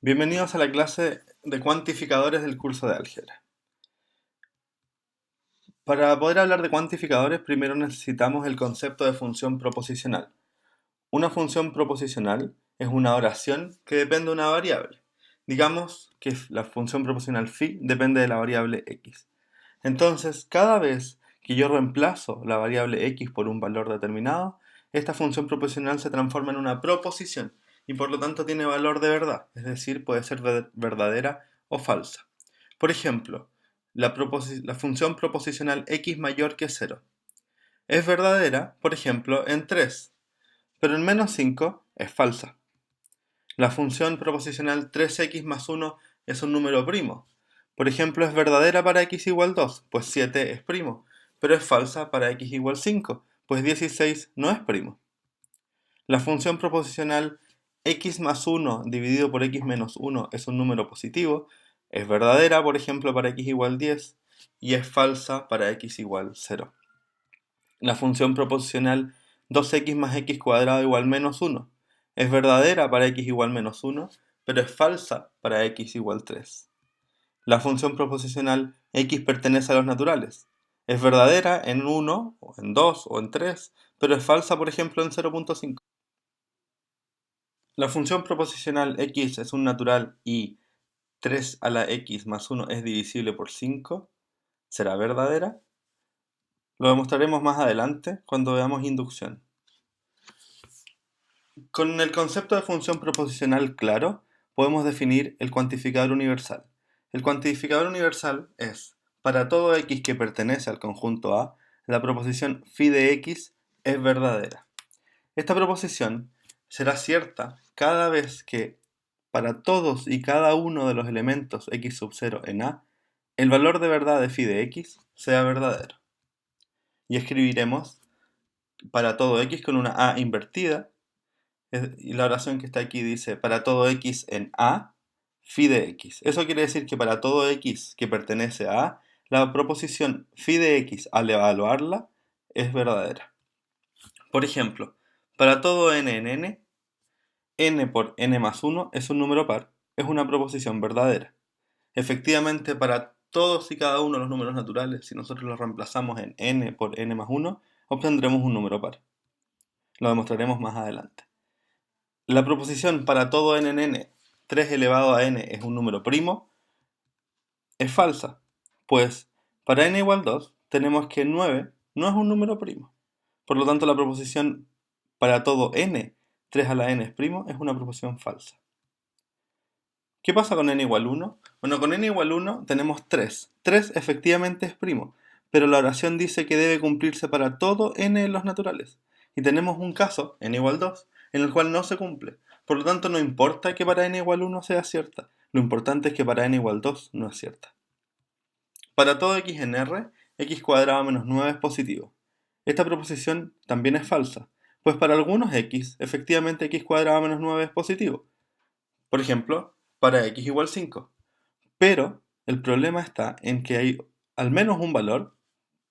Bienvenidos a la clase de cuantificadores del curso de álgebra. Para poder hablar de cuantificadores, primero necesitamos el concepto de función proposicional. Una función proposicional es una oración que depende de una variable. Digamos que la función proposicional phi depende de la variable x. Entonces, cada vez que yo reemplazo la variable x por un valor determinado, esta función proposicional se transforma en una proposición y por lo tanto tiene valor de verdad, es decir, puede ser verdadera o falsa. Por ejemplo, la función proposicional x mayor que 0 es verdadera, por ejemplo, en 3, pero en menos 5 es falsa. La función proposicional 3x más 1 es un número primo. Por ejemplo, es verdadera para x igual 2, pues 7 es primo, pero es falsa para x igual 5, pues 16 no es primo. La función proposicional x más 1 dividido por x menos 1 es un número positivo, es verdadera, por ejemplo, para x igual 10, y es falsa para x igual 0. La función proposicional 2x más x cuadrado igual menos 1 es verdadera para x igual menos 1, pero es falsa para x igual 3. La función proposicional x pertenece a los naturales. Es verdadera en 1, o en 2, o en 3, pero es falsa, por ejemplo, en 0.5. La función proposicional x es un natural y 3 a la x más 1 es divisible por 5. ¿Será verdadera? Lo demostraremos más adelante cuando veamos inducción. Con el concepto de función proposicional claro, podemos definir el cuantificador universal. El cuantificador universal es, para todo x que pertenece al conjunto A, la proposición phi de x es verdadera. Esta proposición será cierta cada vez que, para todos y cada uno de los elementos x sub 0 en A, el valor de verdad de phi de x sea verdadero. Y escribiremos para todo x con una A invertida, y la oración que está aquí dice, para todo x en A, phi de x. Eso quiere decir que para todo x que pertenece a A, la proposición phi de x al evaluarla es verdadera. Por ejemplo, para todo n en n por n más 1 es un número par, es una proposición verdadera. Efectivamente, para todos y cada uno de los números naturales, si nosotros los reemplazamos en n por n más 1, obtendremos un número par. Lo demostraremos más adelante. La proposición para todo n en n, 3 elevado a n es un número primo, es falsa, pues para n igual 2 tenemos que 9 no es un número primo. Por lo tanto, la proposición para todo n, 3 a la n es primo, es una proposición falsa. ¿Qué pasa con n igual 1? Bueno, con n igual 1 tenemos 3. 3 efectivamente es primo, pero la oración dice que debe cumplirse para todo n en los naturales. Y tenemos un caso, n igual 2, en el cual no se cumple. Por lo tanto, no importa que para n igual 1 sea cierta. Lo importante es que para n igual 2 no es cierta. Para todo x en R, x cuadrado menos 9 es positivo. Esta proposición también es falsa, pues para algunos x, efectivamente x cuadrado menos 9 es positivo. Por ejemplo, para x igual 5. Pero el problema está en que hay al menos un valor,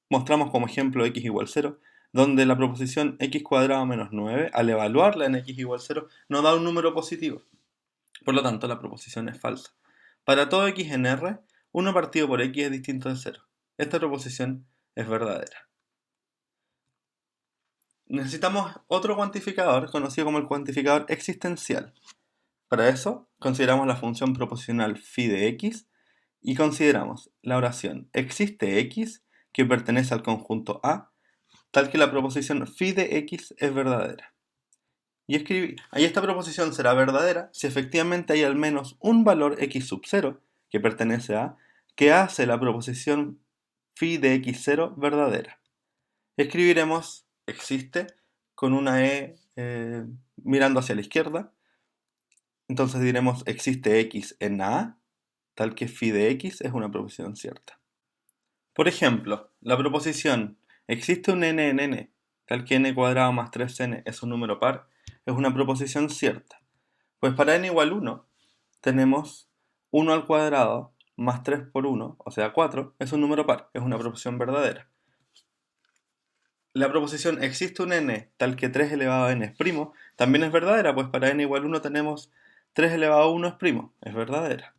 mostramos como ejemplo x igual 0, donde la proposición x cuadrado menos 9, al evaluarla en x igual 0, no da un número positivo. Por lo tanto, la proposición es falsa. Para todo x en R, 1 partido por x es distinto de 0. Esta proposición es verdadera. Necesitamos otro cuantificador, conocido como el cuantificador existencial. Para eso, consideramos la función proposicional phi de x y consideramos la oración existe x que pertenece al conjunto A, tal que la proposición phi de x es verdadera. Y esta proposición será verdadera si efectivamente hay al menos un valor x sub 0 que pertenece a A que hace la proposición phi de x0 verdadera. Escribiremos existe con una mirando hacia la izquierda. Entonces diremos existe x en A, tal que phi de x es una proposición cierta. Por ejemplo, la proposición existe un n en n, tal que n cuadrado más 3n es un número par, es una proposición cierta. Pues para n igual 1 tenemos 1 al cuadrado más 3 por 1, o sea 4, es un número par, es una proposición verdadera. La proposición existe un n tal que 3 elevado a n es primo, también es verdadera, pues para n igual 1 tenemos 3 elevado a 1 es primo, es verdadera.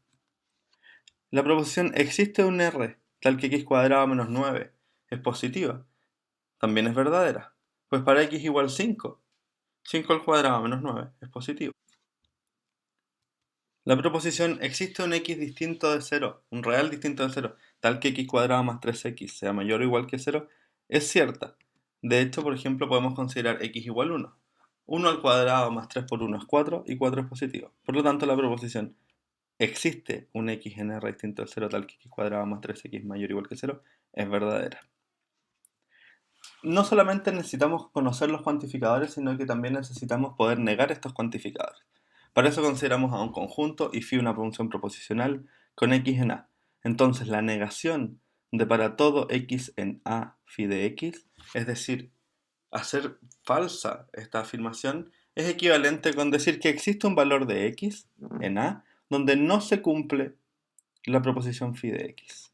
La proposición existe un R tal que x cuadrado menos 9 es positiva, también es verdadera, pues para x igual 5, 5 al cuadrado menos 9 es positivo. La proposición existe un x distinto de 0, un real distinto de 0, tal que x cuadrado más 3x sea mayor o igual que 0, es cierta. De hecho, por ejemplo, podemos considerar x igual 1. 1 al cuadrado más 3 por 1 es 4 y 4 es positivo. Por lo tanto, la proposición existe un x en R distinto de 0 tal que x cuadrado más 3x mayor o igual que 0 es verdadera. No solamente necesitamos conocer los cuantificadores, sino que también necesitamos poder negar estos cuantificadores. Para eso consideramos a un conjunto y phi una función proposicional con x en A. Entonces la negación de para todo x en A phi de x, es decir, hacer falsa esta afirmación, es equivalente con decir que existe un valor de x en A donde no se cumple la proposición phi de x.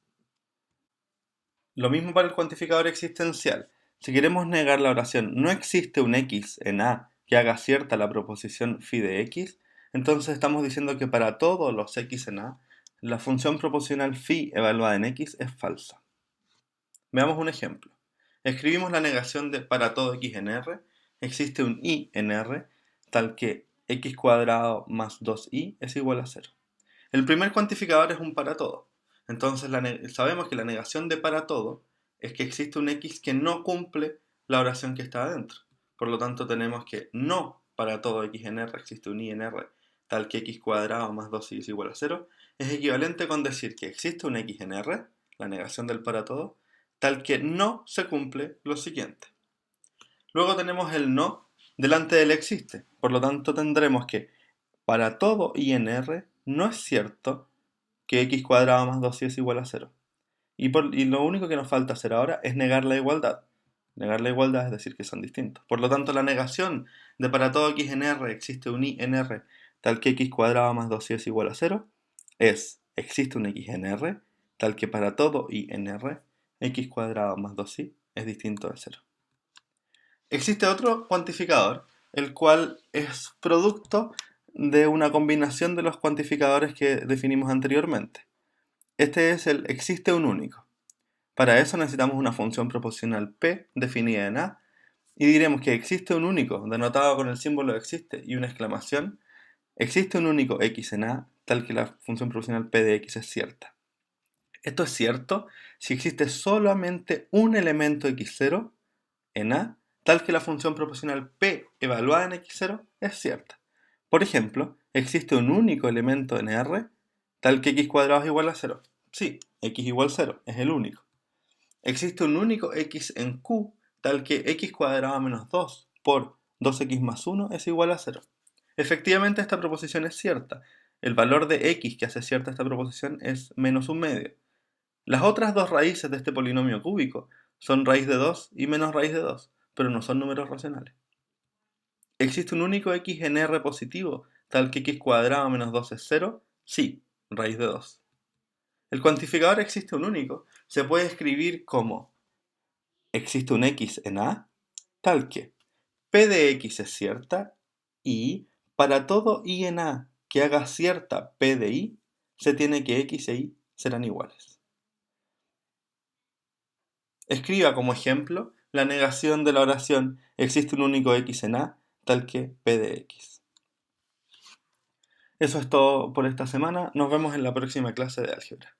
Lo mismo para el cuantificador existencial. Si queremos negar la oración no existe un x en A que haga cierta la proposición phi de x, entonces estamos diciendo que para todos los x en A, la función proposicional phi evaluada en x es falsa. Veamos un ejemplo. Escribimos la negación de para todo x en R, existe un y en R, tal que x cuadrado más 2y es igual a 0. El primer cuantificador es un para todo. Entonces sabemos que la negación de para todo es que existe un x que no cumple la oración que está adentro. Por lo tanto tenemos que no para todo x en R existe un y en R tal que x cuadrado más 2y es igual a 0. Es equivalente con decir que existe un x en R, la negación del para todo, tal que no se cumple lo siguiente. Luego tenemos el no delante del existe. Por lo tanto tendremos que para todo y en R no es cierto que x cuadrado más 2y es igual a 0. Y lo único que nos falta hacer ahora es negar la igualdad. Negar la igualdad es decir que son distintos. Por lo tanto, la negación de para todo x en R existe un y en R tal que x cuadrado más 2y es igual a 0 es existe un x en R tal que para todo y en R x cuadrado más 2y es distinto de 0. Existe otro cuantificador, el cual es producto de una combinación de los cuantificadores que definimos anteriormente. Este es el existe un único. Para eso necesitamos una función proposicional p definida en A y diremos que existe un único denotado con el símbolo existe y una exclamación. Existe un único x en A tal que la función proposicional p de x es cierta. Esto es cierto si existe solamente un elemento x0 en A tal que la función proposicional p evaluada en x0 es cierta. Por ejemplo, existe un único elemento en R tal que x cuadrado es igual a 0. Sí, x igual 0, es el único. Existe un único x en Q tal que x cuadrado menos 2 por 2x más 1 es igual a 0. Efectivamente esta proposición es cierta. El valor de x que hace cierta esta proposición es menos un medio. Las otras dos raíces de este polinomio cúbico son raíz de 2 y menos raíz de 2, pero no son números racionales. ¿Existe un único x en R positivo tal que x cuadrado menos 2 es 0? Sí, raíz de 2. El cuantificador existe un único se puede escribir como existe un x en A tal que p de x es cierta y para todo y en A que haga cierta p de y se tiene que x e y serán iguales. Escriba como ejemplo la negación de la oración existe un único x en A tal que p de x. Eso es todo por esta semana. Nos vemos en la próxima clase de álgebra.